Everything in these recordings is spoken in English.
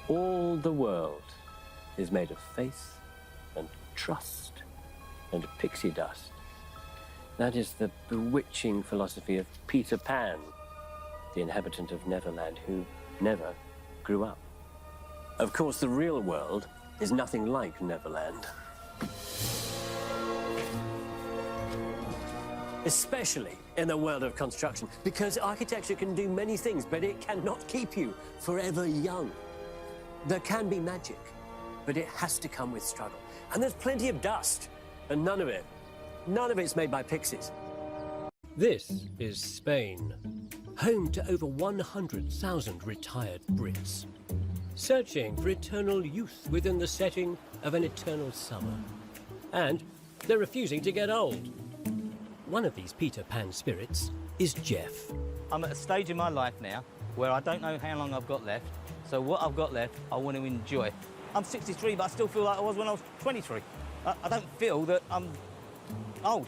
All the world is made of faith and trust and pixie dust. That is the bewitching philosophy of Peter Pan, the inhabitant of Neverland who never grew up. Of course, the real world is nothing like Neverland. Especially in the world of construction, because architecture can do many things, but it cannot keep you forever young. There can be magic, but it has to come with struggle. And there's plenty of dust, and none of it's made by pixies. This is Spain, home to over 100,000 retired Brits, searching for eternal youth within the setting of an eternal summer. And they're refusing to get old. One of these Peter Pan spirits is Jeff. I'm at a stage in my life now where I don't know how long I've got left, so what I've got left, I want to enjoy. I'm 63, but I still feel like I was when I was 23. I don't feel that I'm old.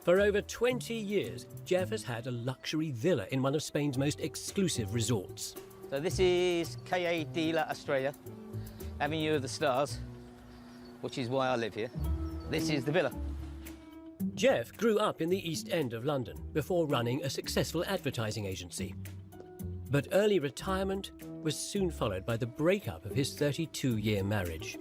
For over 20 years, Jeff has had a luxury villa in one of Spain's most exclusive resorts. So this is Calle de la Estrella, Avenue of the Stars, which is why I live here. This is the villa. Jeff grew up in the East End of London before running a successful advertising agency. But early retirement was soon followed by the breakup of his 32-year marriage.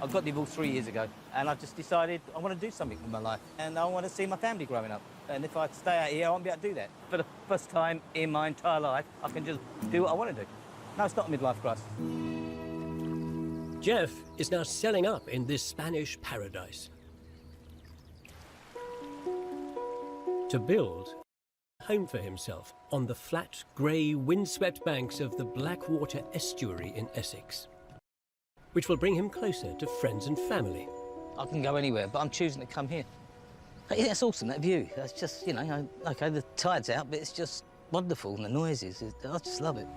I got divorced 3 years ago, and I just decided I want to do something with my life, and I want to see my family growing up. And if I stay out here, I won't be able to do that. For the first time in my entire life, I can just do what I want to do. No, it's not a midlife crisis. Jeff is now selling up in this Spanish paradise to build a home for himself on the flat, grey, windswept banks of the Blackwater estuary in Essex, which will bring him closer to friends and family. I can go anywhere, but I'm choosing to come here. Hey, that's awesome, that view. That's just, you know, OK, the tide's out, but it's just wonderful, and the noises. I just love it.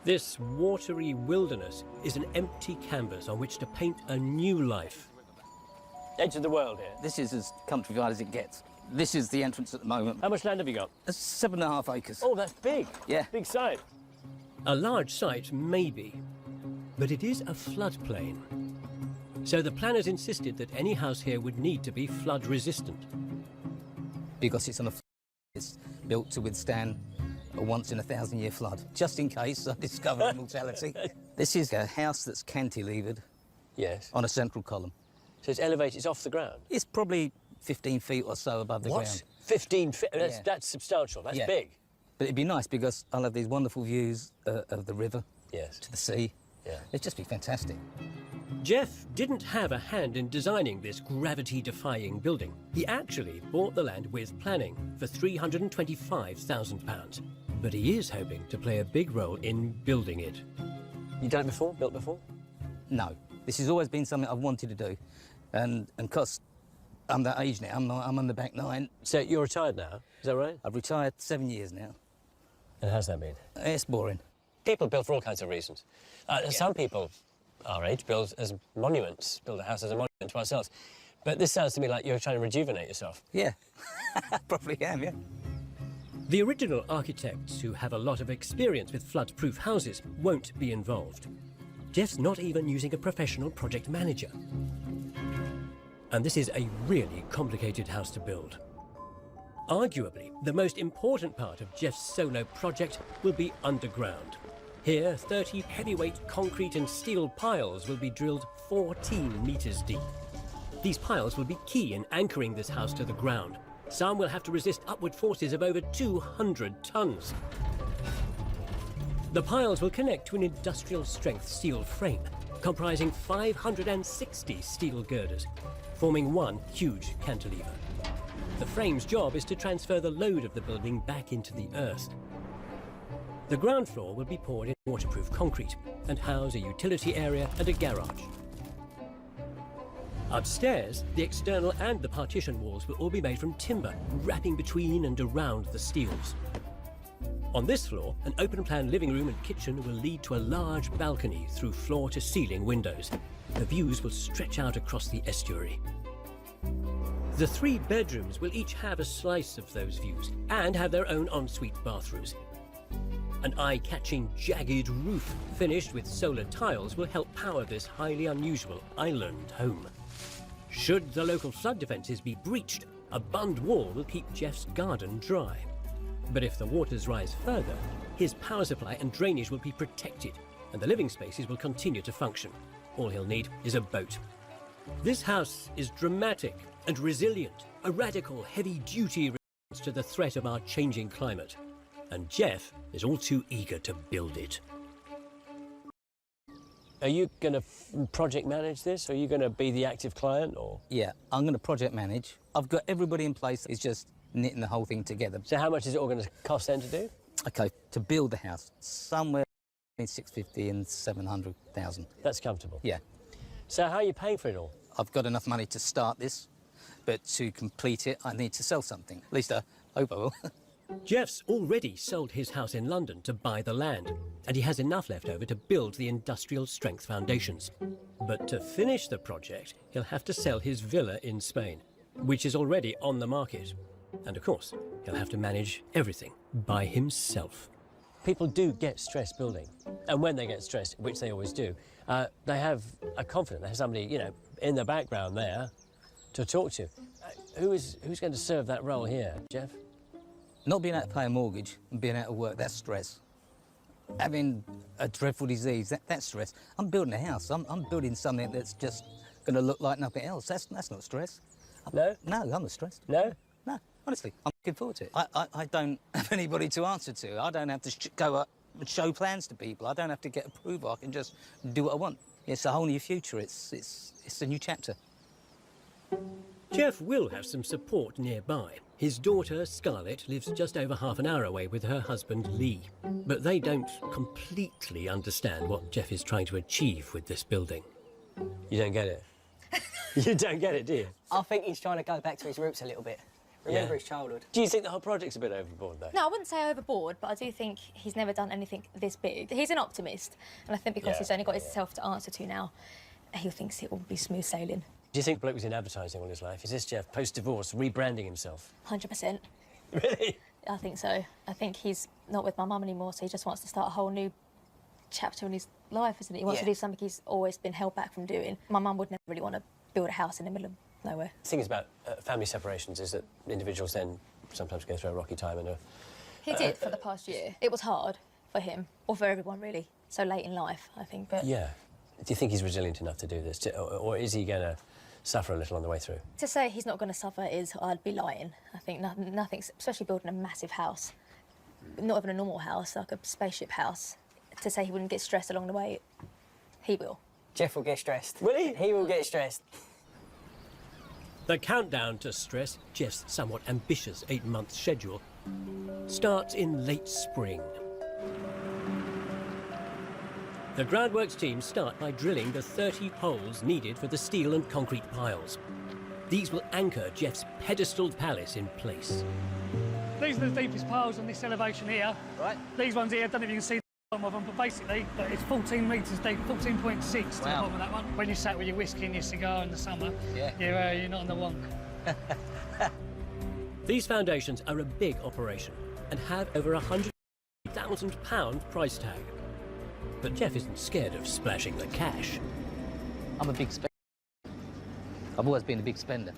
This watery wilderness is an empty canvas on which to paint a new life. Edge of the world here. This is as countrified as it gets. This is the entrance at the moment. How much land have you got? It's 7.5 acres. Oh, that's big. Yeah. Big site. A large site, maybe, but it is a floodplain. So the planners insisted that any house here would need to be flood resistant. Because it's on a flood, it's built to withstand a once-in-a-thousand-year flood, just in case I discover immortality. This is a house that's cantilevered. Yes. On a central column. So it's elevated, it's off the ground? It's probably 15 feet or so above the ground. What? 15 feet? Yeah. That's substantial, that's big. But it'd be nice because I'll have these wonderful views of the river, yes, to the sea. Yeah. It'd just be fantastic. Jeff didn't have a hand in designing this gravity-defying building. He actually bought the land with planning for £325,000. But he is hoping to play a big role in building it. You done it before? Built before? No. This has always been something I've wanted to do. And because I'm that age now, I'm on the back nine. So you're retired now, is that right? I've retired 7 years now. And how's that been? It's boring. People build for all kinds of reasons. Some people our age build as monuments, build a house as a monument to ourselves. But this sounds to me like you're trying to rejuvenate yourself. Yeah, probably am, yeah. The original architects, who have a lot of experience with flood-proof houses, won't be involved. Jeff's not even using a professional project manager. And this is a really complicated house to build. Arguably, the most important part of Jeff's solo project will be underground. Here, 30 heavyweight concrete and steel piles will be drilled 14 meters deep. These piles will be key in anchoring this house to the ground. Some will have to resist upward forces of over 200 tons. The piles will connect to an industrial-strength steel frame, comprising 560 steel girders, forming one huge cantilever. The frame's job is to transfer the load of the building back into the earth. The ground floor will be poured in waterproof concrete and house a utility area and a garage. Upstairs, the external and the partition walls will all be made from timber, wrapping between and around the steels. On this floor, an open-plan living room and kitchen will lead to a large balcony through floor-to-ceiling windows. The views will stretch out across the estuary. The 3 bedrooms will each have a slice of those views and have their own ensuite bathrooms. An eye-catching jagged roof finished with solar tiles will help power this highly unusual island home. Should the local flood defences be breached, a bund wall will keep Jeff's garden dry. But if the waters rise further, his power supply and drainage will be protected, and the living spaces will continue to function. All he'll need is a boat. This house is dramatic and resilient, a radical, heavy-duty response to the threat of our changing climate. And Jeff is all too eager to build it. Are you going to project manage this? Or are you going to be the active client, or? Yeah, I'm going to project manage. I've got everybody in place. It's just knitting the whole thing together. So how much is it all going to cost then to do? Okay, to build the house, somewhere between 650 and 700,000. That's comfortable. Yeah. So how are you paying for it all? I've got enough money to start this, but to complete it, I need to sell something. At least I hope I will. Jeff's already sold his house in London to buy the land, and he has enough left over to build the industrial strength foundations. But to finish the project, he'll have to sell his villa in Spain, which is already on the market. And of course, he'll have to manage everything by himself. People do get stressed building, and when they get stressed, which they always do, they have a confidant. They have somebody, you know, in the background there to talk to. Who's going to serve that role here, Jeff? Not being able to pay a mortgage and being out of work, that's stress. Having a dreadful disease, that's stress. I'm building a house. I'm building something that's just going to look like nothing else. That's not stress. No? No, I'm not stressed. No? No, honestly, I'm looking forward to it. I don't have anybody to answer to. I don't have to go up and show plans to people. I don't have to get approval. I can just do what I want. It's a whole new future. It's a new chapter. Jeff will have some support nearby. His daughter, Scarlett, lives just over half an hour away with her husband, Lee. But they don't completely understand what Jeff is trying to achieve with this building. You don't get it? You don't get it, do you? I think he's trying to go back to his roots a little bit. Remember his childhood. Do you think the whole project's a bit overboard, though? No, I wouldn't say overboard, but I do think he's never done anything this big. He's an optimist, and I think because he's only got himself to answer to now, he thinks it will be smooth sailing. Do you think bloke was in advertising all his life? Is this Jeff, post-divorce, rebranding himself? 100%. Really? I think so. I think he's not with my mum anymore, so he just wants to start a whole new chapter in his life, isn't it? He wants to do something he's always been held back from doing. My mum would never really want to build a house in the middle of nowhere. The thing is about family separations is that individuals then sometimes go through a rocky time and He did for the past year. It was hard for him, or for everyone, really, so late in life, I think. But yeah. Do you think he's resilient enough to do this? Or is he going to suffer a little on the way through? to say he's not going to suffer is, I'd be lying. I think nothing, especially building a massive house, not even a normal house, like a spaceship house, to say he wouldn't get stressed along the way, he will. Jeff will get stressed. Will he? He will get stressed. The countdown to stress, Jeff's somewhat ambitious 8-month schedule, starts in late spring. The groundworks team start by drilling the 30 holes needed for the steel and concrete piles. These will anchor Jeff's pedestaled palace in place. These are the deepest piles on this elevation here. Right. These ones here, I don't know if you can see the bottom of them, but basically it's 14 metres deep, 14.6 to the bottom of that one. When you're sat with your whiskey and your cigar in the summer, you're not on the wonk. These foundations are a big operation and have over £100,000 price tag. But Jeff isn't scared of splashing the cash. I'm a big spender. I've always been a big spender.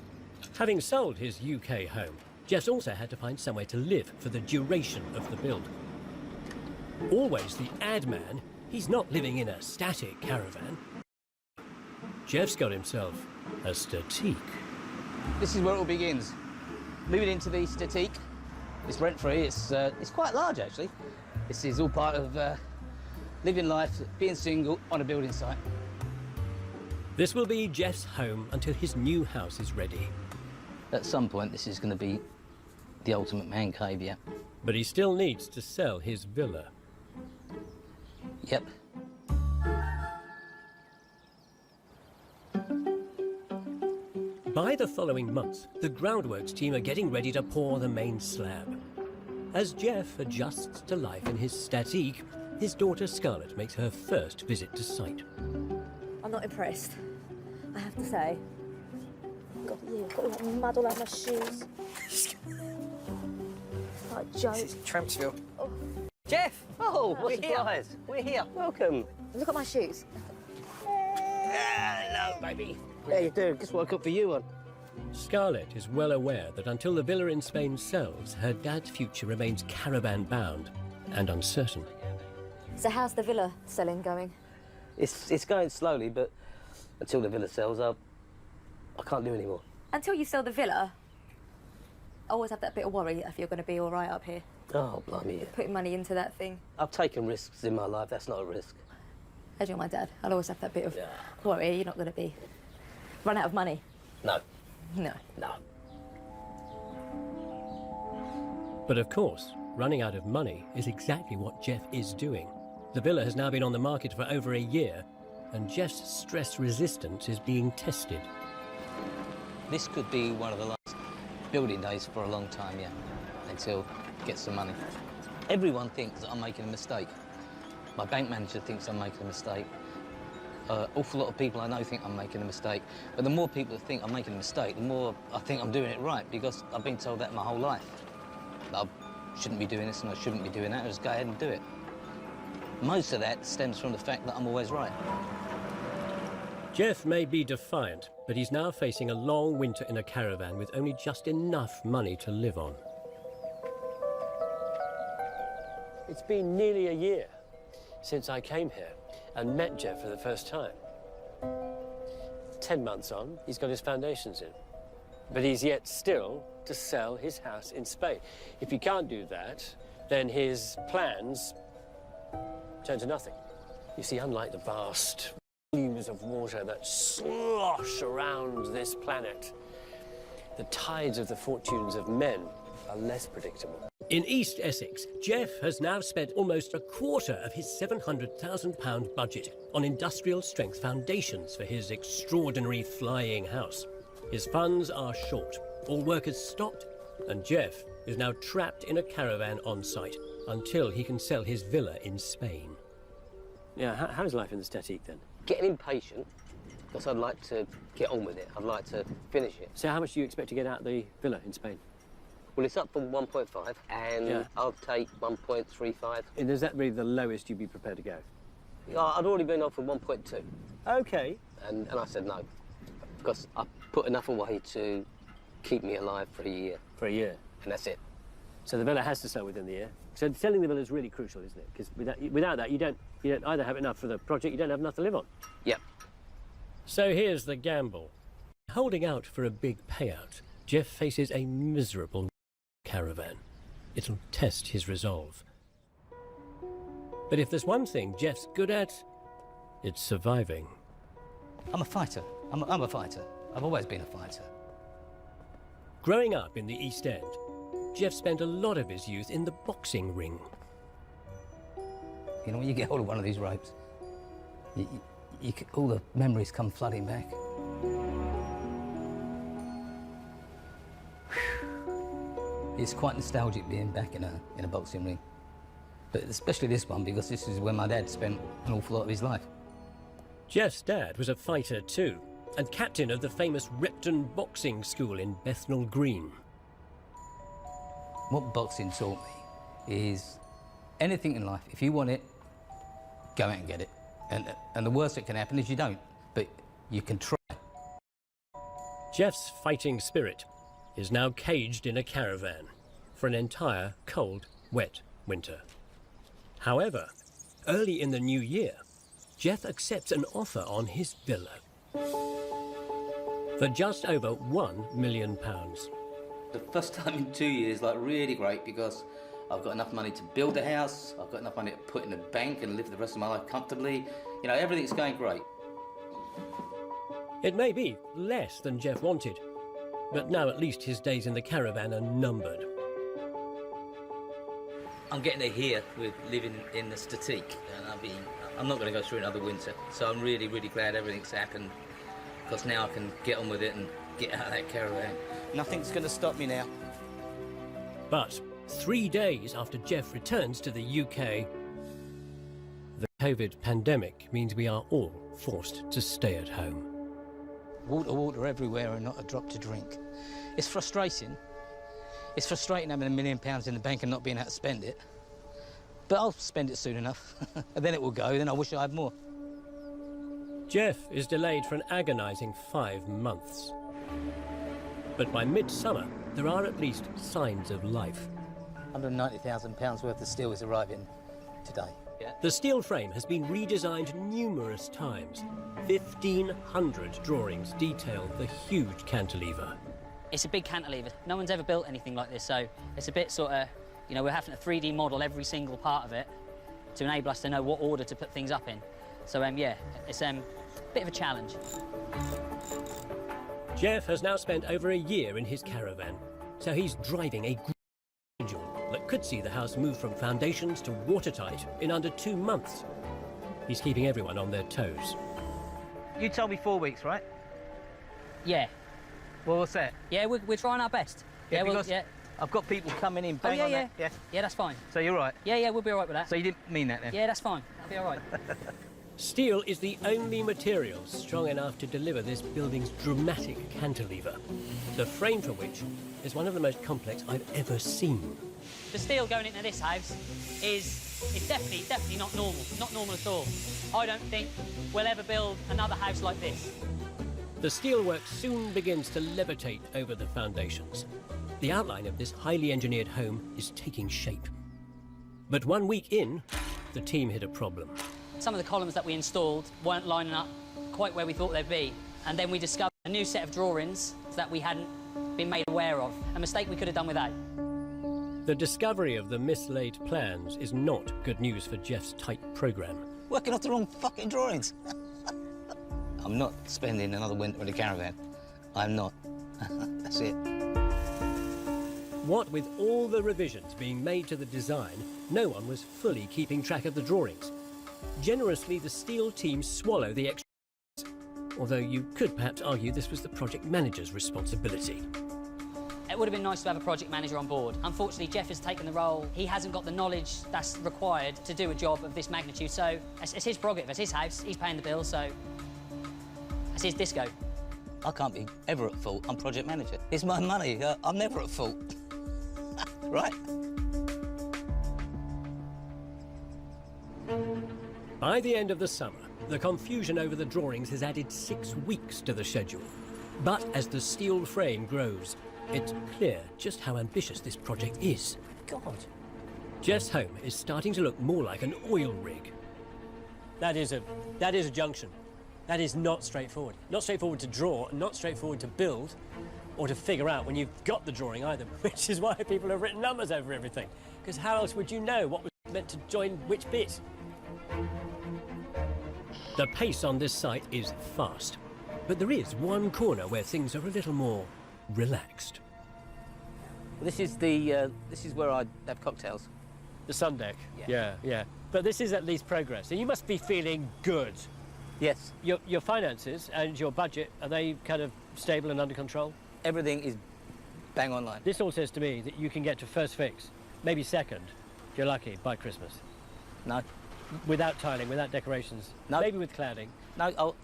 Having sold his UK home, Jeff's also had to find somewhere to live for the duration of the build. Always the ad man, he's not living in a static caravan. Jeff's got himself a statique. This is where it all begins. Moving into the statique. It's rent-free. It's quite large, actually. This is all part of living life, being single on a building site. This will be Jeff's home until his new house is ready. At some point, this is going to be the ultimate man cave, yeah. But he still needs to sell his villa. Yep. By the following month, the groundworks team are getting ready to pour the main slab. As Jeff adjusts to life in his statique, his daughter Scarlett makes her first visit to site. I'm not impressed, I have to say. God, yeah, I've got all that mud all over my shoes. Like a joke. This is Trampsville. Jeff! Oh, what a surprise. We're here. Welcome. Look at my shoes. Hello, baby. How you doing? Just woke up for you one. Scarlett is well aware that until the villa in Spain sells, her dad's future remains caravan-bound and uncertain. So how's the villa selling going? It's going slowly, but until the villa sells, I can't do any more. Until you sell the villa, I always have that bit of worry if you're going to be all right up here. Oh, blimey, yeah. Putting money into that thing. I've taken risks in my life. That's not a risk. As you're my dad, I'll always have that bit of worry. You're not going to run out of money. No. No. No. But of course, running out of money is exactly what Jeff is doing. The villa has now been on the market for over a year, and Jeff's stress resistance is being tested. This could be one of the last building days for a long time, yeah, until I get some money. Everyone thinks that I'm making a mistake. My bank manager thinks I'm making a mistake. Awful lot of people I know think I'm making a mistake. But the more people think I'm making a mistake, the more I think I'm doing it right, because I've been told that my whole life. That I shouldn't be doing this and I shouldn't be doing that. I just go ahead and do it. Most of that stems from the fact that I'm always right. Jeff may be defiant, but he's now facing a long winter in a caravan with only just enough money to live on. It's been nearly a year since I came here and met Jeff for the first time. 10 months on, he's got his foundations in. But he's yet still to sell his house in Spain. If he can't do that, then his plans turn to nothing. You see, unlike the vast volumes of water that slosh around this planet, the tides of the fortunes of men are less predictable. In East Essex, Jeff has now spent almost a quarter of his £700,000 budget on industrial-strength foundations for his extraordinary flying house. His funds are short, all work has stopped, and Jeff is now trapped in a caravan on site until he can sell his villa in Spain. Yeah, how's life in the Statique then? Getting impatient, because I'd like to get on with it. I'd like to finish it. So how much do you expect to get out of the villa in Spain? Well, it's up from 1.5, and I'll take 1.35. And is that really the lowest you'd be prepared to go? I'd already been offered 1.2. Okay. And I said no, because I put enough away to keep me alive for a year. For a year? And that's it. So the villa has to sell within the year. So selling the villa is really crucial, isn't it? Because without that, you don't either have enough for the project, you don't have enough to live on. Yep. So here's the gamble. Holding out for a big payout, Jeff faces a miserable caravan. It'll test his resolve. But if there's one thing Jeff's good at, it's surviving. I'm a fighter. I'm a fighter. I've always been a fighter. Growing up in the East End, Jeff spent a lot of his youth in the boxing ring. You know, when you get hold of one of these ropes, all the memories come flooding back. It's quite nostalgic being back in a boxing ring. But especially this one, because this is where my dad spent an awful lot of his life. Jeff's dad was a fighter too, and captain of the famous Repton Boxing School in Bethnal Green. What boxing taught me is anything in life, if you want it, go out and get it. And the worst that can happen is you don't, but you can try. Jeff's fighting spirit is now caged in a caravan for an entire cold, wet winter. However, early in the new year, Jeff accepts an offer on his villa for just over £1 million. The first time in 2 years, like really great, because I've got enough money to build a house, I've got enough money to put in a bank and live the rest of my life comfortably. You know, everything's going great. It may be less than Jeff wanted, but now at least his days in the caravan are numbered. I'm getting to here with living in the Statique, and I'm not going to go through another winter. So I'm really, really glad everything's happened, because now I can get on with it and get out of that caravan. Nothing's going to stop me now. But 3 days after Jeff returns to the UK, the COVID pandemic means we are all forced to stay at home. Water everywhere and not a drop to drink. It's frustrating. It's frustrating having £1 million in the bank and not being able to spend it. But I'll spend it soon enough, and then it will go, then I wish I had more. Jeff is delayed for an agonising 5 months. But by midsummer, there are at least signs of life. £190,000 worth of steel is arriving today. Yeah. The steel frame has been redesigned numerous times. 1,500 drawings detail the huge cantilever. It's a big cantilever. No one's ever built anything like this, so it's a bit sort of, you know, we're having to 3D model every single part of it to enable us to know what order to put things up in. So, yeah, it's a bit of a challenge. Jeff has now spent over a year in his caravan, so he's driving a schedule that could see the house move from foundations to watertight in under 2 months. He's keeping everyone on their toes. You told me 4 weeks, right? Yeah. Well, what's that? Yeah, we're trying our best. Yeah, well, because yeah. I've got people coming in, bang on that. Yeah. Yeah, that's fine. So you're right? Yeah, we'll be all right with that. So you didn't mean that then? Yeah, that's fine. That'll be all right. Steel is the only material strong enough to deliver this building's dramatic cantilever, the frame for which is one of the most complex I've ever seen. The steel going into this house is definitely not normal. Not normal at all. I don't think we'll ever build another house like this. The steelwork soon begins to levitate over the foundations. The outline of this highly engineered home is taking shape. But 1 week in, the team hit a problem. Some of the columns that we installed weren't lining up quite where we thought they'd be. And then we discovered a new set of drawings that we hadn't been made aware of. A mistake we could have done without. The discovery of the mislaid plans is not good news for Jeff's tight programme. Working off the wrong fucking drawings. I'm not spending another winter in a caravan. I'm not. That's it. What with all the revisions being made to the design, no one was fully keeping track of the drawings. Generously, the steel team swallow the extra, although you could perhaps argue this was the project manager's responsibility. It would have been nice to have a project manager on board. Unfortunately, Jeff has taken the role. He hasn't got the knowledge that's required to do a job of this magnitude, so it's his prerogative, it's his house, he's paying the bill, so it's his disco. I can't be ever at fault. I'm project manager. It's my money. I'm never at fault. Right? By the end of the summer, the confusion over the drawings has added 6 weeks to the schedule. But as the steel frame grows, it's clear just how ambitious this project is. God. Jeff's home is starting to look more like an oil rig. That is a junction. That is not straightforward. Not straightforward to draw, and not straightforward to build, or to figure out when you've got the drawing either, which is why people have written numbers over everything. Because how else would you know what was meant to join which bit? The pace on this site is fast, but there is one corner where things are a little more relaxed. This is where I have cocktails. The sun deck. Yeah. But this is at least progress, and you must be feeling good. Yes. Your finances and your budget, are they kind of stable and under control? Everything is bang on line. This all says to me that you can get to first fix, maybe second, if you're lucky, by Christmas. No. Without tiling, without decorations, no. Maybe with cladding. No,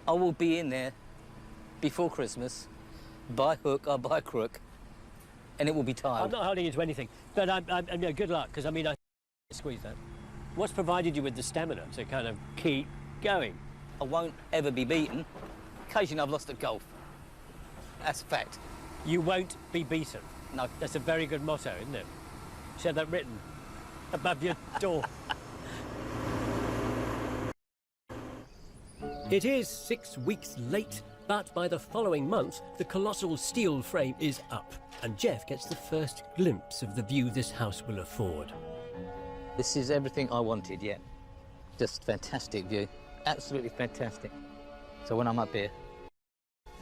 I will be in there before Christmas, by hook or by crook, and it will be tiled. I'm not holding you to anything, but I'm good luck, because I mean, I squeeze that. What's provided you with the stamina to kind of keep going? I won't ever be beaten. Occasionally I've lost at golf. That's a fact. You won't be beaten. No. That's a very good motto, isn't it? You had that written above your door. It is 6 weeks late, but by the following month, the colossal steel frame is up, and Jeff gets the first glimpse of the view this house will afford. This is everything I wanted, yeah. Just fantastic view. Absolutely fantastic. So when I'm up here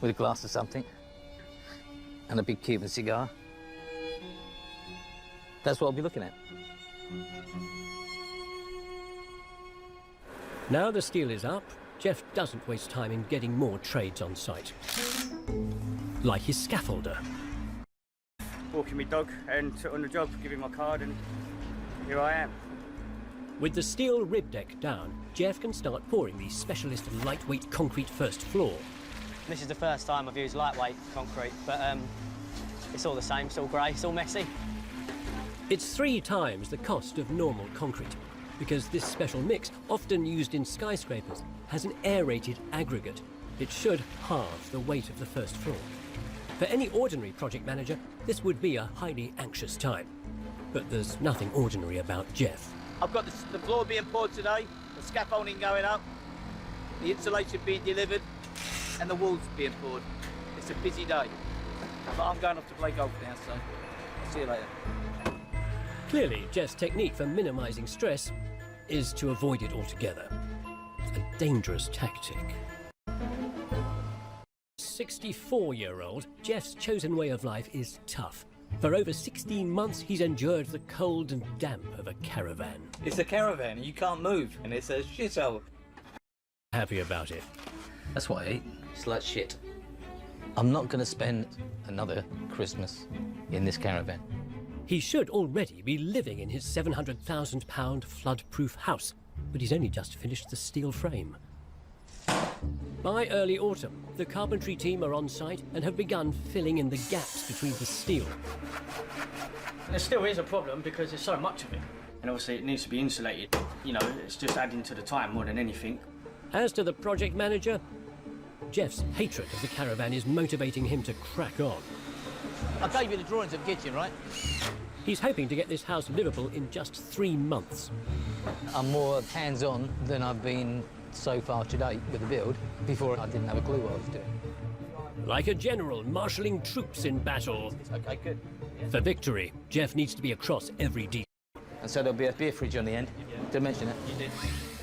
with a glass of something and a big Cuban cigar, that's what I'll be looking at. Now the steel is up, Jeff doesn't waste time in getting more trades on site. Like his scaffolder. Walking my dog and on the job, giving my card, and here I am. With the steel rib deck down, Jeff can start pouring the specialist lightweight concrete first floor. This is the first time I've used lightweight concrete, but it's all the same, it's all grey, it's all messy. It's 3 times the cost of normal concrete, because this special mix, often used in skyscrapers, has an aerated aggregate. It should halve the weight of the first floor. For any ordinary project manager, this would be a highly anxious time. But there's nothing ordinary about Jeff. I've got the floor being poured today, the scaffolding going up, the insulation being delivered, and the walls being poured. It's a busy day. But I'm going off to play golf now, so I'll see you later. Clearly, Jeff's technique for minimising stress is to avoid it altogether. A dangerous tactic. 64-year-old, Jeff's chosen way of life is tough. For over 16 months, he's endured the cold and damp of a caravan. It's a caravan, you can't move, and it's a shithole. Happy about it. That's what I eat. Slut shit. I'm not going to spend another Christmas in this caravan. He should already be living in his £700,000 flood-proof house, but he's only just finished the steel frame. By early autumn, the carpentry team are on site and have begun filling in the gaps between the steel. There still is a problem because there's so much of it. And obviously it needs to be insulated. You know, it's just adding to the time more than anything. As to the project manager, Jeff's hatred of the caravan is motivating him to crack on. I gave you the drawings of the kitchen, right? He's hoping to get this house livable in just 3 months. I'm more hands-on than I've been so far today with the build. Before, I didn't have a clue what I was doing. Like a general marshalling troops in battle. Okay, good. For victory, Jeff needs to be across every detail. And so there'll be a beer fridge on the end. Did I mention it? You did.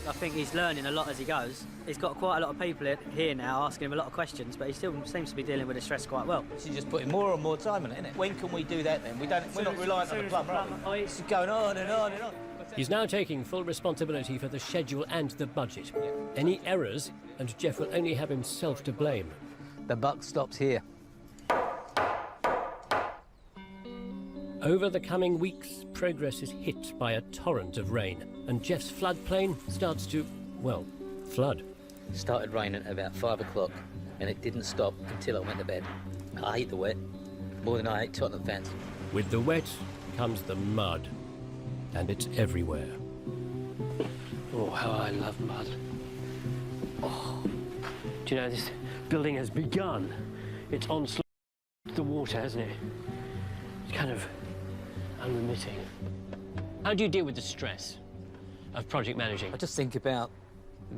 I think he's learning a lot as he goes. He's got quite a lot of people here now asking him a lot of questions, but he still seems to be dealing with the stress quite well. She's just putting more and more time on it, isn't it? When can we do that then? We're not reliant on the plumber. It's going on and on and on. He's now taking full responsibility for the schedule and the budget. Any errors, and Jeff will only have himself to blame. The buck stops here. Over the coming weeks, progress is hit by a torrent of rain, and Jeff's floodplain starts to, well, flood. It started raining at about 5 o'clock, and it didn't stop until I went to bed. I hate the wet, more than I hate Tottenham fans. With the wet comes the mud, and it's everywhere. Oh, how I love mud. Oh, do you know, this building has begun. It's onslaught to the water, hasn't it? It's kind of unremitting. How do you deal with the stress of project managing? I just think about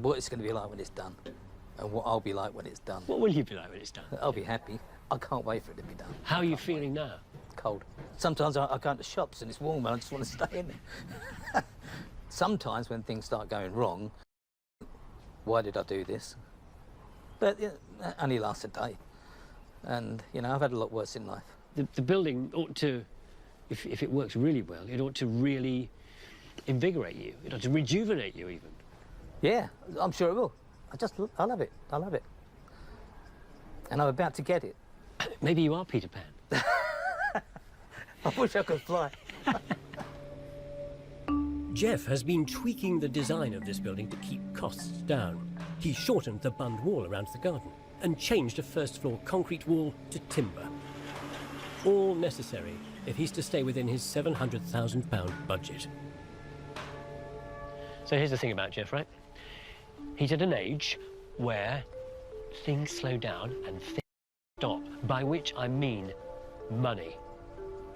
what it's going to be like when it's done, and what I'll be like when it's done. What will you be like when it's done? I'll be happy. I can't wait for it to be done. How are you feeling now? Cold. Sometimes I go into shops and it's warm and I just want to stay in there. Sometimes when things start going wrong, why did I do this? But it only lasts a day. And, you know, I've had a lot worse in life. The building ought to, if it works really well, it ought to really invigorate you. It ought to rejuvenate you even. Yeah, I'm sure it will. I love it. I love it. And I'm about to get it. Maybe you are Peter Pan. I wish I could fly. Jeff has been tweaking the design of this building to keep costs down. He shortened the bund wall around the garden and changed a first-floor concrete wall to timber. All necessary if he's to stay within his £700,000 budget. So here's the thing about Jeff, right? He's at an age where things slow down and things stop, by which I mean money.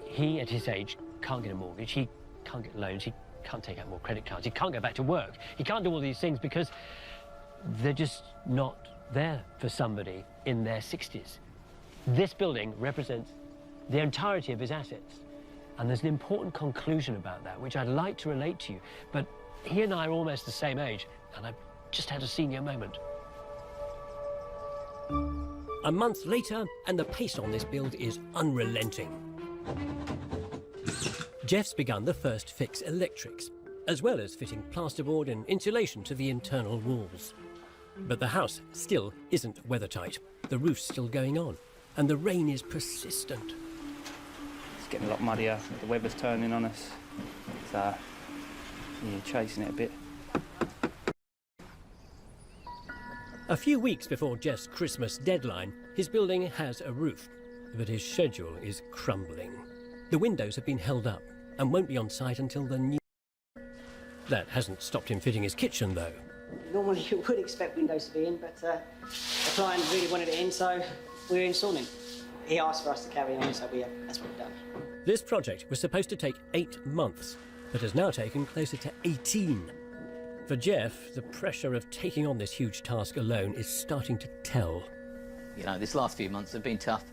He, at his age, can't get a mortgage, he can't get loans, he can't take out more credit cards, he can't go back to work, he can't do all these things because they're just not there for somebody in their 60s. This building represents the entirety of his assets, and there's an important conclusion about that, which I'd like to relate to you, but he and I are almost the same age, and I've just had a senior moment. A month later, and the pace on this build is unrelenting. Jeff's begun the first fix electrics, as well as fitting plasterboard and insulation to the internal walls. But the house still isn't weathertight. The roof's still going on, and the rain is persistent. It's getting a lot muddier. The weather's turning on us. So, yeah, chasing it a bit. A few weeks before Jeff's Christmas deadline, his building has a roof, but his schedule is crumbling. The windows have been held up and won't be on site until the new... That hasn't stopped him fitting his kitchen, though. Normally you would expect windows to be in, but the client really wanted it in, so we're installing. He asked for us to carry on, so that's what we've done. This project was supposed to take 8 months, but has now taken closer to 18. For Jeff, the pressure of taking on this huge task alone is starting to tell. You know, this last few months have been tough,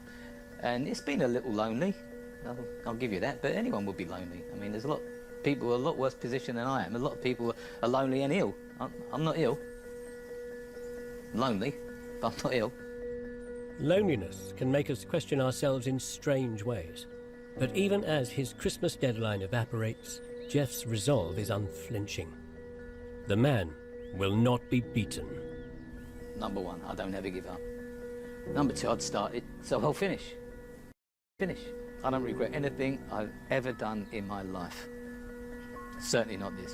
and it's been a little lonely. I'll give you that, but anyone would be lonely. I mean, there's a lot of people in a lot worse position than I am. A lot of people are lonely and ill. I'm not ill. I'm lonely, but I'm not ill. Loneliness can make us question ourselves in strange ways. But even as his Christmas deadline evaporates, Jeff's resolve is unflinching. The man will not be beaten. Number one, I don't ever give up. Number two, I'd start it, so I'll finish. Finish. I don't regret anything I've ever done in my life. Certainly not this.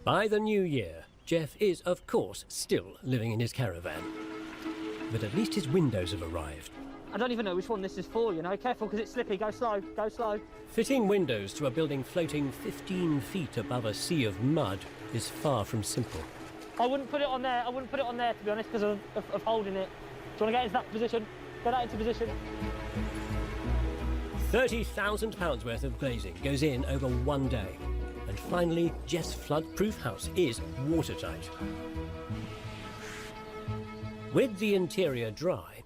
By the new year, Jeff is, of course, still living in his caravan. But at least his windows have arrived. I don't even know which one this is for, you know. Careful, because it's slippy. Go slow, go slow. Fitting windows to a building floating 15 feet above a sea of mud is far from simple. I wouldn't put it on there. I wouldn't put it on there, to be honest, because of holding it. Do you want to get into that position? Get that into position. £30,000 worth of glazing goes in over one day. And finally, Jeff's flood-proof house is watertight. With the interior dry,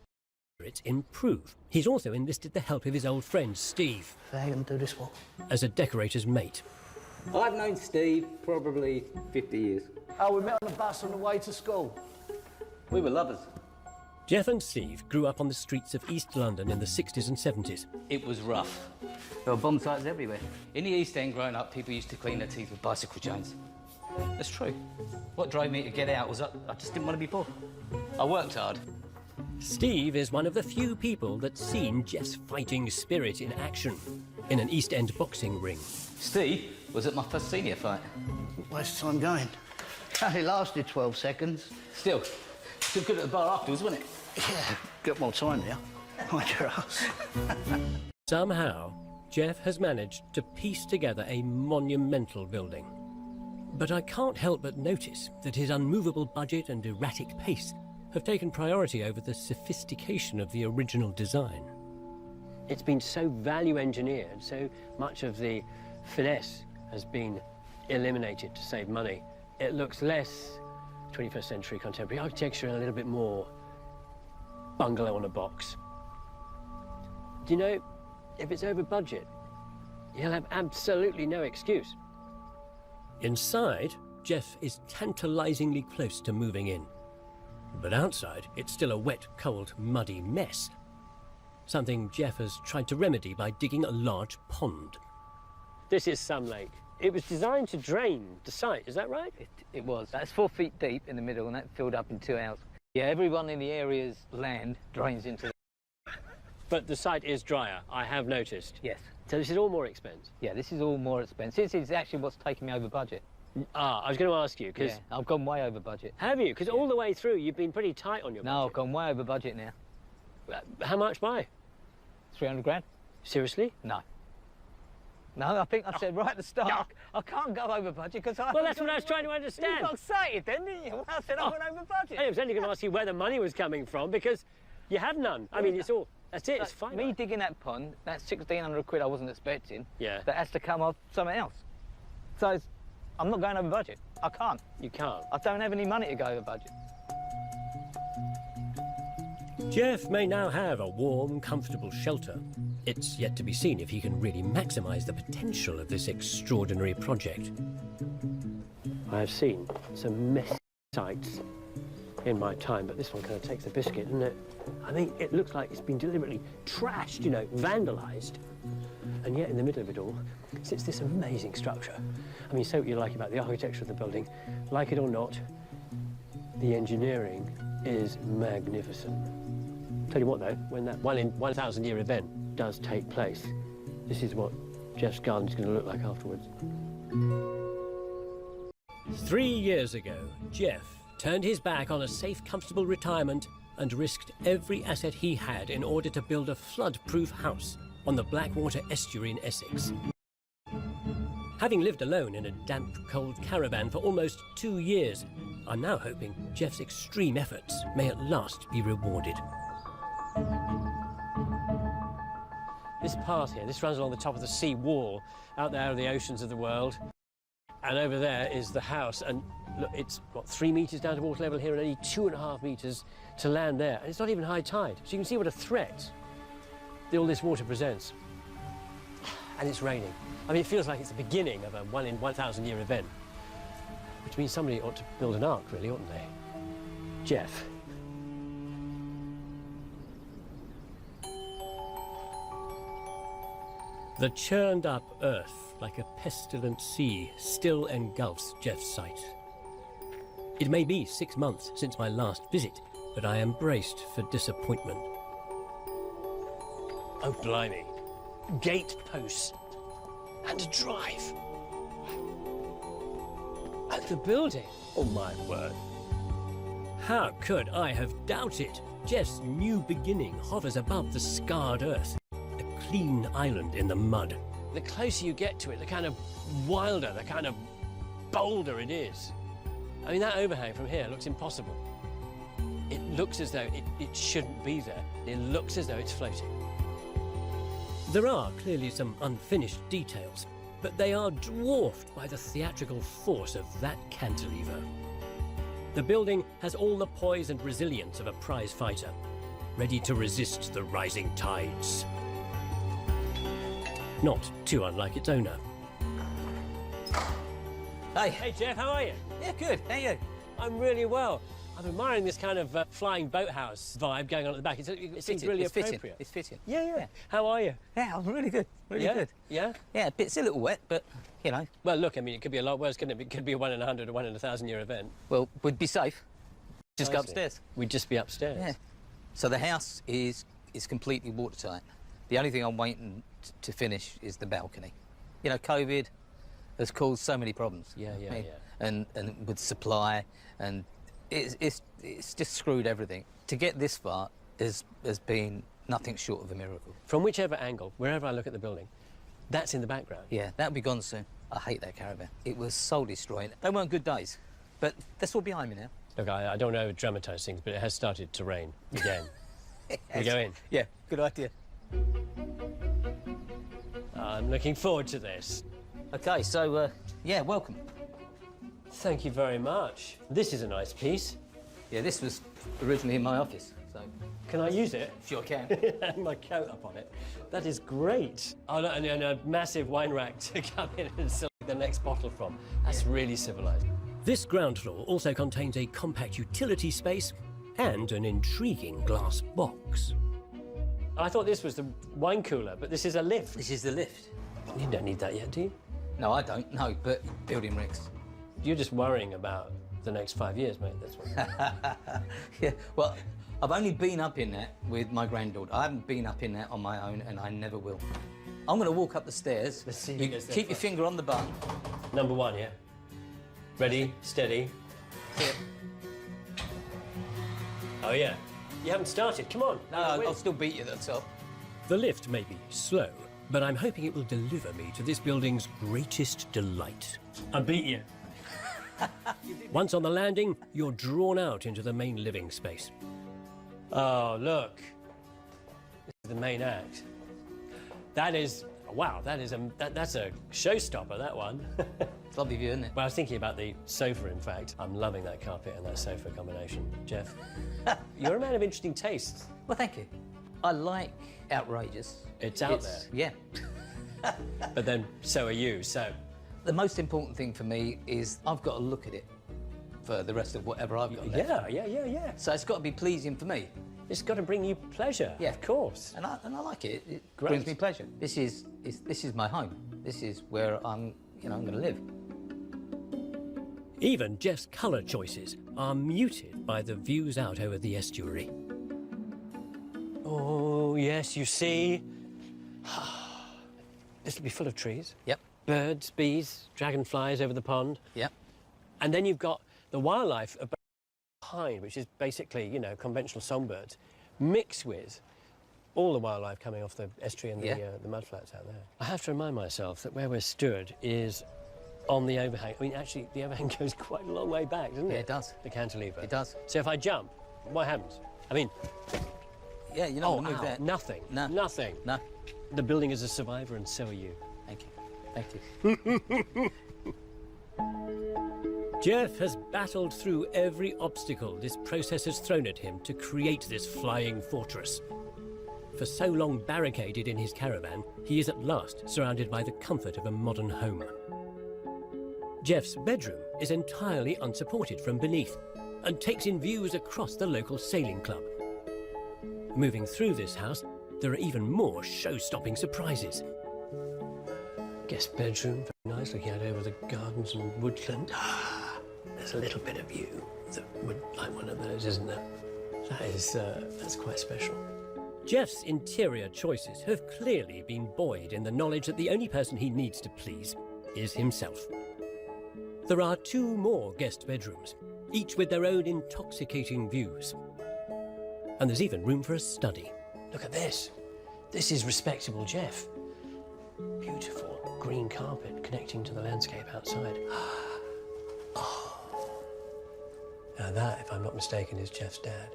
it's improved. He's also enlisted the help of his old friend, Steve. How are you going to do this one? As a decorator's mate. I've known Steve probably 50 years. Oh, we met on the bus on the way to school. We were lovers. Jeff and Steve grew up on the streets of East London in the 60s and 70s. It was rough. There were bomb sites everywhere. In the East End, growing up, people used to clean their teeth with bicycle chains. That's true. What drove me to get out was I just didn't want to be poor. I worked hard. Steve is one of the few people that's seen Jeff's fighting spirit in action in an East End boxing ring. Steve was at my first senior fight. Waste time going. Only lasted 12 seconds. Still good at the bar afterwards, wasn't it? Yeah, got more time now. Mind your ass. Somehow, Jeff has managed to piece together a monumental building. But I can't help but notice that his unmovable budget and erratic pace have taken priority over the sophistication of the original design. It's been so value engineered, so much of the finesse has been eliminated to save money. It looks less 21st century contemporary architecture and a little bit more bungalow on a box. Do you know, if it's over budget, you'll have absolutely no excuse. Inside, Jeff is tantalizingly close to moving in. But outside, it's still a wet, cold, muddy mess. Something Jeff has tried to remedy by digging a large pond. This is Sam Lake. It was designed to drain the site, is that right? It was. That's 4 feet deep in the middle, and that filled up in 2 hours. Yeah, everyone in the area's land drains into the... But the site is drier, I have noticed. Yes. So this is all more expensive? Yeah, this is all more expensive. This is actually what's taking me over budget. I was going to ask you, because... Yeah, I've gone way over budget. Have you? Because all the way through, you've been pretty tight on your budget. No, I've gone way over budget now. How much by? 300 grand. Seriously? No. No, I think I said right at the start, I can't go over budget because I... Well, that's what I was trying to understand. You got excited then, didn't you? Well, I said I went over budget. I was only going to ask you where the money was coming from, because you have none. I mean, it's all... That's it, it's fine. Me digging that pond, that's 1,600 quid I wasn't expecting. Yeah. That has to come off something else. So I'm not going over budget. I can't. You can't? I don't have any money to go over budget. Jeff may now have a warm, comfortable shelter. It's yet to be seen if he can really maximise the potential of this extraordinary project. I have seen some messy sites in my time, but this one kind of takes the biscuit, doesn't it? I mean, it looks like it's been deliberately trashed, you know, vandalised. And yet, in the middle of it all, sits this amazing structure. I mean, say what you like about the architecture of the building. Like it or not, the engineering is magnificent. Tell you what, though, when that 1 in 1,000 year event does take place, this is what Jeff's garden's going to look like afterwards. 3 years ago, Jeff turned his back on a safe, comfortable retirement and risked every asset he had in order to build a flood-proof house on the Blackwater estuary in Essex. Having lived alone in a damp, cold caravan for almost 2 years, I'm now hoping Jeff's extreme efforts may at last be rewarded. This part here, this runs along the top of the sea wall, out there are the oceans of the world. And over there is the house, and look, it's, what, 3 metres down to water level here and only 2.5 metres to land there. And it's not even high tide, so you can see what a threat all this water presents. And it's raining. I mean, it feels like it's the beginning of a 1 in 1,000 year event, which means somebody ought to build an ark, really, oughtn't they? Jeff. The churned up earth, like a pestilent sea, still engulfs Jeff's sight. It may be 6 months since my last visit, but I am braced for disappointment. Oh, blimey. Gate posts. And a drive. And the building. Oh, my word. How could I have doubted? Jeff's new beginning hovers above the scarred earth. A clean island in the mud. The closer you get to it, the kind of wilder, the kind of bolder it is. I mean, that overhang from here looks impossible. It looks as though it shouldn't be there. It looks as though it's floating. There are clearly some unfinished details, but they are dwarfed by the theatrical force of that cantilever. The building has all the poise and resilience of a prize fighter, ready to resist the rising tides. Not too unlike its owner. Hey. Hey, Jeff, how are you? Yeah, good. How are you? I'm really well. I'm admiring this kind of flying boathouse vibe going on at the back. It seems really appropriate. It's fitting. Yeah. How are you? Yeah, I'm really good. Really good. Yeah? Yeah, it's a little wet, but, you know. Well, look, I mean, it could be a lot worse, couldn't it? It could be a 1 in 100 or 1 in 1,000 year event. Well, we'd be safe. Just go upstairs. We'd just be upstairs. Yeah. So the house is completely watertight. The only thing I'm waiting to finish is the balcony. You know, COVID has caused so many problems. Yeah. And with supply, and it's just screwed everything. To get this far has been nothing short of a miracle. From whichever angle, wherever I look at the building, that's in the background. Yeah, that'll be gone soon. I hate that caravan. It was soul destroying. They weren't good days, but that's all behind me now. Look, I don't want to dramatise things, but it has started to rain again. We go in? Yeah, good idea. I'm looking forward to this. OK, so, yeah, welcome. Thank you very much. This is a nice piece. Yeah, this was originally in my office, so... Can I use it? Sure can. Hang my coat up on it. That is great. Oh, no, and a massive wine rack to come in and select the next bottle from. That's really civilised. This ground floor also contains a compact utility space and an intriguing glass box. I thought this was the wine cooler, but this is a lift. This is the lift. You don't need that yet, do you? No, I don't, no, but building regs. You're just worrying about the next 5 years, mate, that's what. Yeah, well, I've only been up in that with my granddaughter. I haven't been up in that on my own, and I never will. I'm going to walk up the stairs. Let's see. You keep your finger on the button. Number 1, yeah? Ready, steady. Yeah. Oh, yeah. You haven't started. Come on. No, I'll still beat you at the top. The lift may be slow, but I'm hoping it will deliver me to this building's greatest delight. I beat you. Once on the landing, you're drawn out into the main living space. Oh, look. This is the main act. That is... Wow, that's a showstopper, that one. It's a lovely view, isn't it? Well, I was thinking about the sofa, in fact. I'm loving that carpet and that sofa combination. Jeff, you're a man of interesting tastes. Well, thank you. I like outrageous. It's out there. Yeah. But then, so are you, so... The most important thing for me is I've got to look at it for the rest of whatever I've got left. Yeah. So it's got to be pleasing for me. It's got to bring you pleasure. Yeah, of course. And I like it. It Great. brings me pleasure. This is my home. This is where I'm going to live. Even Jeff's colour choices are muted by the views out over the estuary. Oh, yes, you see. This will be full of trees. Yep. Birds, bees, dragonflies over the pond. Yep. And then you've got the wildlife behind, which is basically, you know, conventional songbirds, mixed with all the wildlife coming off the estuary and the mudflats out there. I have to remind myself that where we're stood is on the overhang. I mean, actually, the overhang goes quite a long way back, doesn't it? Yeah, it does. The cantilever. It does. So if I jump, what happens? I mean... Yeah, you're not going to move that. Nothing. No. Nothing. No. The building is a survivor, and so are you. Thank you. Thank you. Jeff has battled through every obstacle this process has thrown at him to create this flying fortress. For so long barricaded in his caravan, he is at last surrounded by the comfort of a modern home. Jeff's bedroom is entirely unsupported from beneath and takes in views across the local sailing club. Moving through this house, there are even more show-stopping surprises. Guest bedroom, very nice, looking out over the gardens and woodland. There's a little bit of view that would like one of those, isn't there? That's quite special. Jeff's interior choices have clearly been buoyed in the knowledge that the only person he needs to please is himself. There are 2 more guest bedrooms, each with their own intoxicating views. And there's even room for a study. Look at this. This is respectable Jeff. Beautiful green carpet connecting to the landscape outside. Oh. Now that, if I'm not mistaken, is Jeff's dad.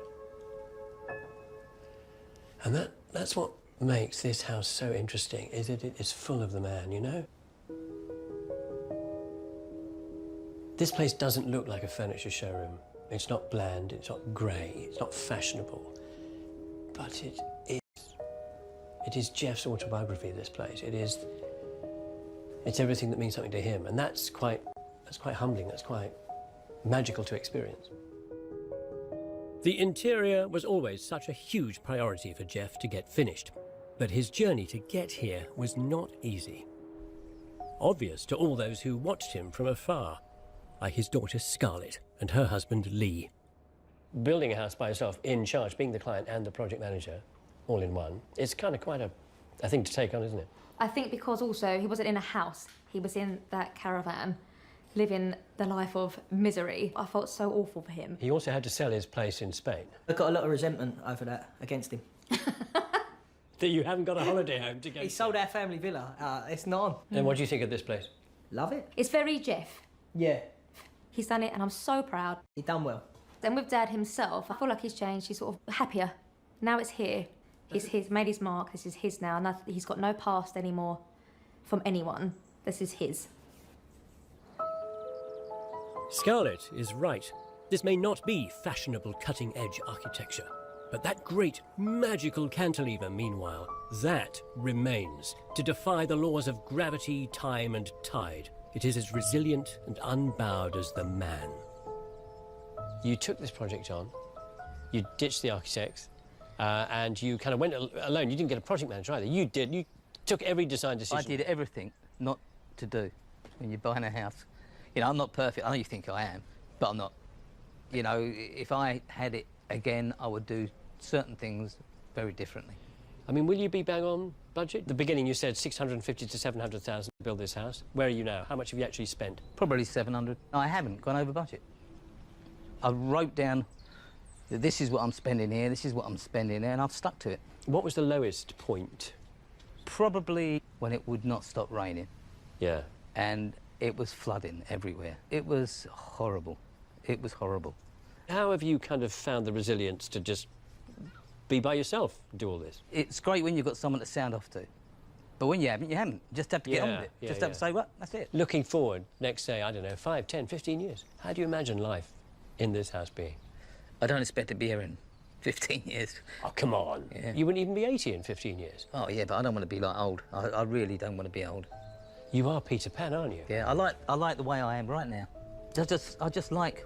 And that's what makes this house so interesting, is that it is full of the man, you know? This place doesn't look like a furniture showroom. It's not bland, it's not grey, it's not fashionable. But it is Jeff's autobiography, this place. It's everything that means something to him. And that's quite humbling, that's quite magical to experience. The interior was always such a huge priority for Jeff to get finished. But his journey to get here was not easy. Obvious to all those who watched him from afar, like his daughter Scarlett and her husband Lee. Building a house by yourself, in charge, being the client and the project manager, all in one, it's kind of quite a thing to take on, isn't it? I think because also he wasn't in a house, he was in that caravan, living the life of misery. I felt so awful for him. He also had to sell his place in Spain. I got a lot of resentment over that against him. That you haven't got a holiday home to go to. He sold our family villa. It's not on. And what do you think of this place? Love it. It's very Jeff. Yeah. He's done it and I'm so proud. He done well. And with Dad himself, I feel like he's changed. He's sort of happier. Now it's here. He's made his mark. This is his now. He's got no past anymore from anyone. This is his. Scarlett is right. This may not be fashionable cutting-edge architecture, but that great magical cantilever, meanwhile, that remains to defy the laws of gravity, time and tide. It is as resilient and unbowed as the man. You took this project on, you ditched the architects, and you kind of went alone. You didn't get a project manager either. You did. You took every design decision. I did everything not to do when you're buying a house. You know, I'm not perfect. I know you think I am, but I'm not. You know, if I had it again, I would do certain things very differently. I mean, will you be bang on budget? At the beginning you said 650 to 700,000 to build this house. Where are you now? How much have you actually spent? Probably 700. I haven't gone over budget. I wrote down that this is what I'm spending here, this is what I'm spending there, and I've stuck to it. What was the lowest point? Probably when it would not stop raining. Yeah. And it was flooding everywhere. It was horrible. It was horrible. How have you kind of found the resilience to just be by yourself and do all this? It's great when you've got someone to sound off to. But when you haven't, you haven't. You just have to get on with it. Just have to say, well, that's it. Looking forward, next, say, I don't know, 5, 10, 15 years, how do you imagine life in this house being? I don't expect to be here in 15 years. Oh, come on. Yeah. You wouldn't even be 80 in 15 years. Oh, yeah, but I don't want to be, like, old. I really don't want to be old. You are Peter Pan, aren't you? Yeah, I like the way I am right now. I just like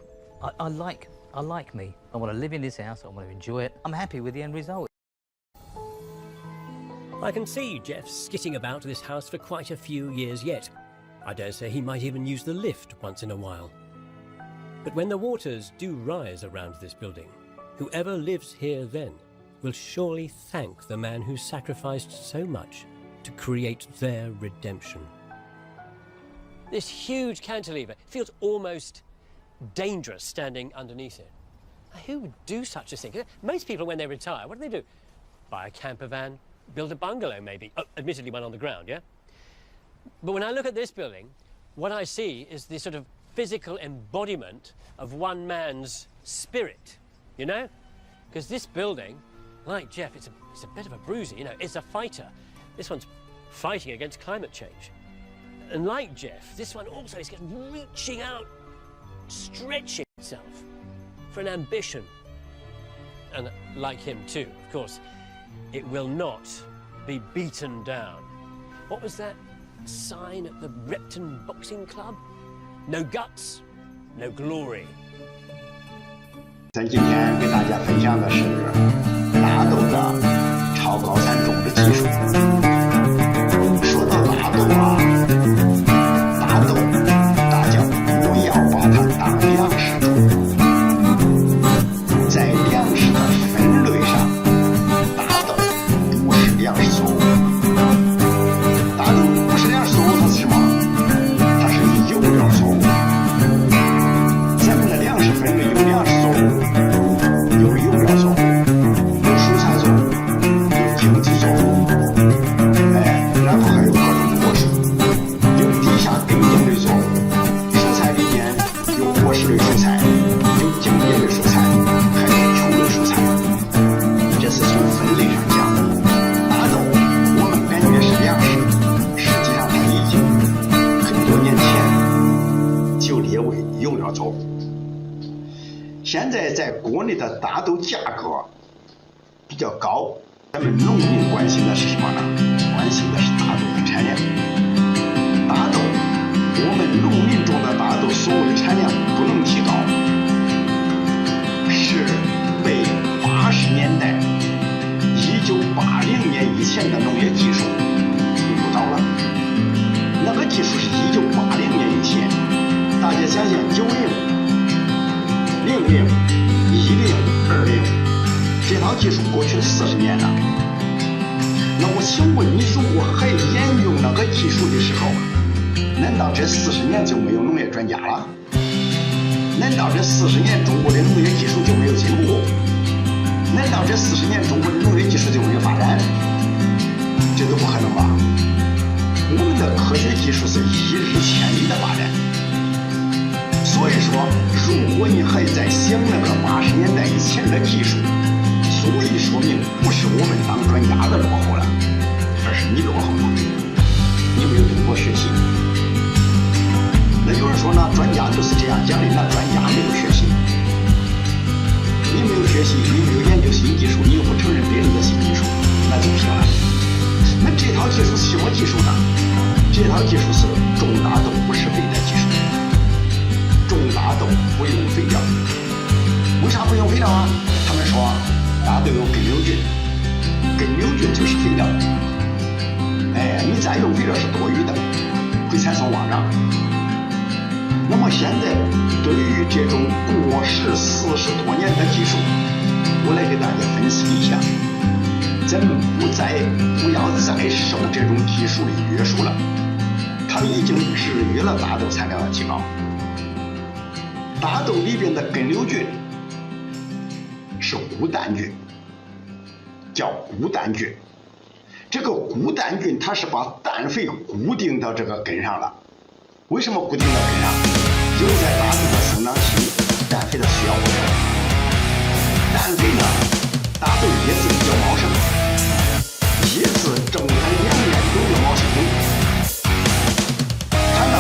me. I want to live in this house. I want to enjoy it. I'm happy with the end result. I can see Jeff skitting about this house for quite a few years yet. I dare say he might even use the lift once in a while. But when the waters do rise around this building, whoever lives here then will surely thank the man who sacrificed so much to create their redemption. This huge cantilever feels almost dangerous standing underneath it. Who would do such a thing? Most people, when they retire, what do? Buy a camper van, build a bungalow maybe. Oh, admittedly one on the ground, yeah? But when I look at this building, what I see is the sort of physical embodiment of one man's spirit, you know? Because this building, like Jeff, it's a bit of a bruiser, you know, it's a fighter. This one's fighting against climate change. And like Jeff, this one also is reaching out, stretching itself for an ambition. And like him too, of course, it will not be beaten down. What was that sign at the Repton Boxing Club? No guts, no glory. 咱今天给大家分享的是大豆的超高产种植技术。说到大豆啊，大豆大家不要把它当粮食种。在粮食的分类上，大豆不是粮食作物。大豆不是粮食作物，它是什么？它是有料作物。咱们的粮食分类有粮食作物。有有料作物，有蔬菜作物，有经济作物，然后还有各种果树，有地下根茎类作物。蔬菜里面有果实类蔬菜，有茎叶类蔬菜，还有球类蔬菜。这是从分类上讲的。大豆我们感觉是粮食，实际上它已经很多年前就列为有料作物。现在在国内的大豆价格比较高，咱们农民关心的是什么呢？关心的是大豆的产量。大豆，我们农民种的大豆所有的产量不能提高，是被80年代、1980年以前的农业技术误导了。那个技术是1980年以前，大家想想90。00、10、20，这套技术过去了40年了。那我请问你，如果还沿用那个技术的时候，难道这40年就没有农业专家了？难道这40年中国的农业技术就没有进步？难道这40年中国的农业技术就没有发展？这都不可能吧？我们的科学技术是一日千里的发展。所以说，如果你还在想那个80年代以前的技术，所以说明不是我们当专家的落后了，而是你落后了，你没有通过学习。那有人说呢，专家就是这样讲的，那专家没有学习，你没有学习，你没有研究新技术，你又不承认别人的新技术，那就行了。那这套技术是什么技术呢？这套技术是种大豆不施肥的技术。种大豆不用肥料，为啥不用肥料啊？他们说大豆有根瘤菌，根瘤菌就是肥料。你再用肥料是多余的，会产生汪长。那么现在对于这种过时40多年的技术，我来给大家分析一下。咱们不要再受这种技术的约束了，它已经制约了大豆产量的提高。大豆里边的根瘤菌是孤单菌，叫孤单菌。这个孤单菌它是把氮肥固定到这个根上了。为什么固定到根上？因为在大豆的生长期，氮肥的需要不同。氮肥呢，大豆叶子比较茂盛，叶子正反两面都有茂盛度。看到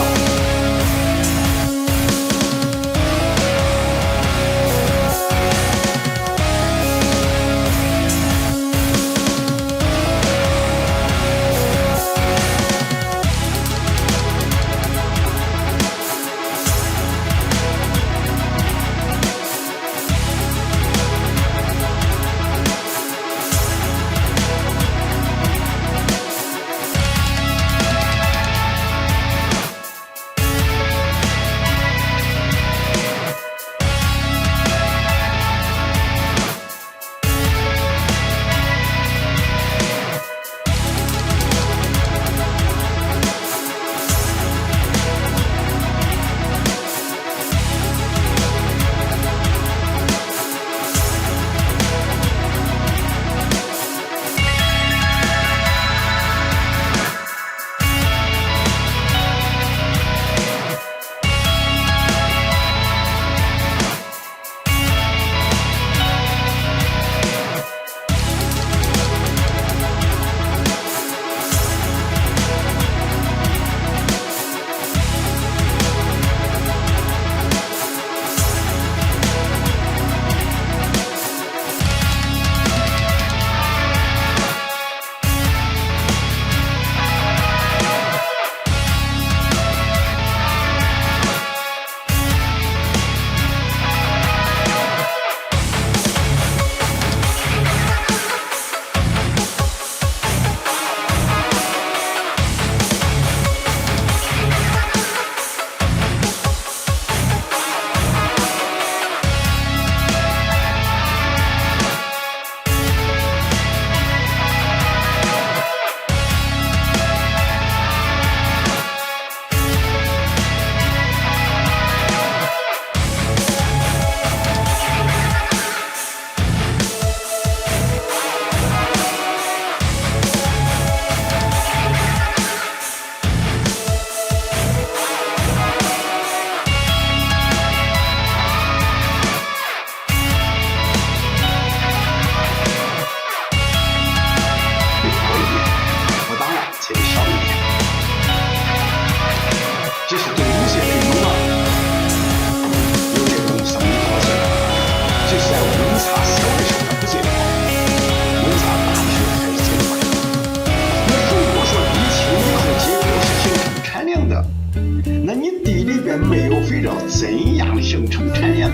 边没有肥皂，怎样形成产量？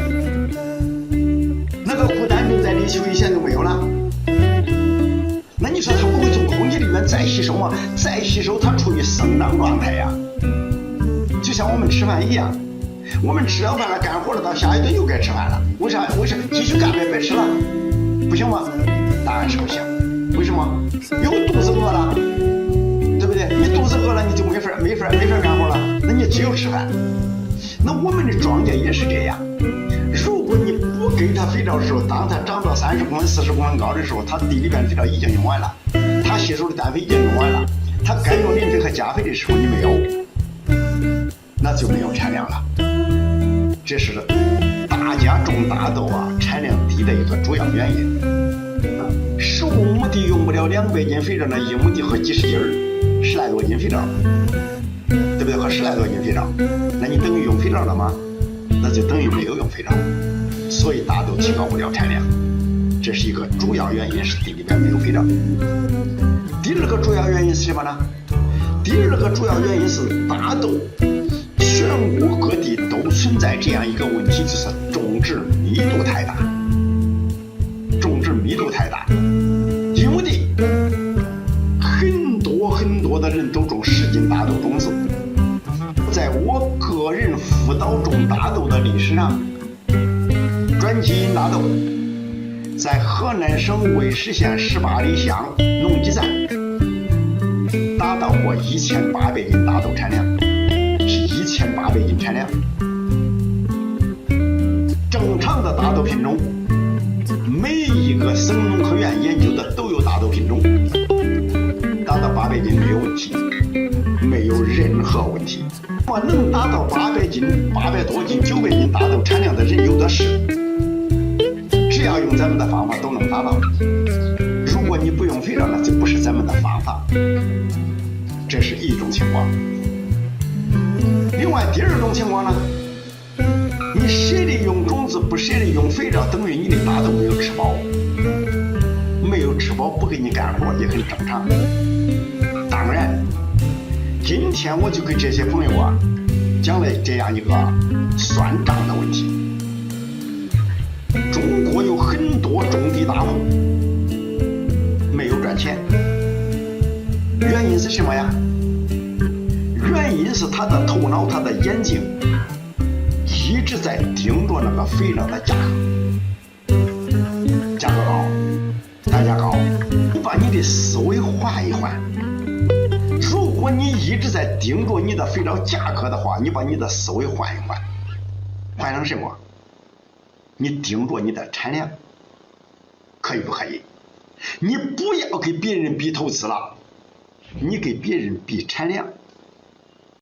那个固氮种在地球危险都没有了。那你说它不会从空气里面再吸收吗？再吸收，它处于生长状态呀。就像我们吃饭一样，我们吃了饭了，干活了，到下一顿又该吃饭了。为啥？继续干呗，别吃了，不行吗？答案是不行。为什么？因为肚子饿了，对不对？你肚子饿了，你就没法干活了，那你只有吃饭。那我们的庄稼也是这样。如果你不给它肥皂的时候，当它长到30公分、40公分高的时候，它地里边的肥皂已经用完了，它吸收的氮肥已经用完了，它该用磷肥和钾肥的时候你没有，那就没有产量了。这是大家种大豆啊产量低的一个主要原因。15亩地用不了200斤肥皂，那1亩地和几十斤，10来多斤肥皂，对不对？和10来多斤肥皂，那你等于用肥皂了吗？那就等于没有用肥皂，所以大豆提高不了产量，这是一个主要原因，是地里边没有肥皂。第二个主要原因是什么呢？第二个主要原因是大豆全国各地都存在这样一个问题，就是种植密度太大。种植密度太大，1亩地很多的人都种10斤大豆种子。在我个人辅导种大豆的历史上，转基因大豆在河南省尉氏县18里乡农机站达到过1800斤大豆产量，是1800斤产量。正常的大豆品种，每一个省农科院研究的都有大豆品种，达到800斤没有问题，没有任何问题。能达到800斤、800多斤、900斤大豆产量的人有的是，只要用咱们的方法都能达到。如果你不用肥皂，那就不是咱们的方法。这是一种情况。另外第二种情况呢，你舍得用种子不舍得用肥皂，等于你的大豆没有吃饱，没有吃饱不给你干活也很正常。当然今天我就给这些朋友啊讲了这样一个算账的问题。中国有很多种地大户没有赚钱，原因是什么呀？原因是他的头脑、他的眼睛一直在盯着那个肥料的价格，价格高，单价高。你把你的思维换一换，如果你一直在盯着你的肥料价格的话，你把你的思维换一换，换成什么？你盯着你的产量，可以不可以？你不要给别人比投资了，你给别人比产量。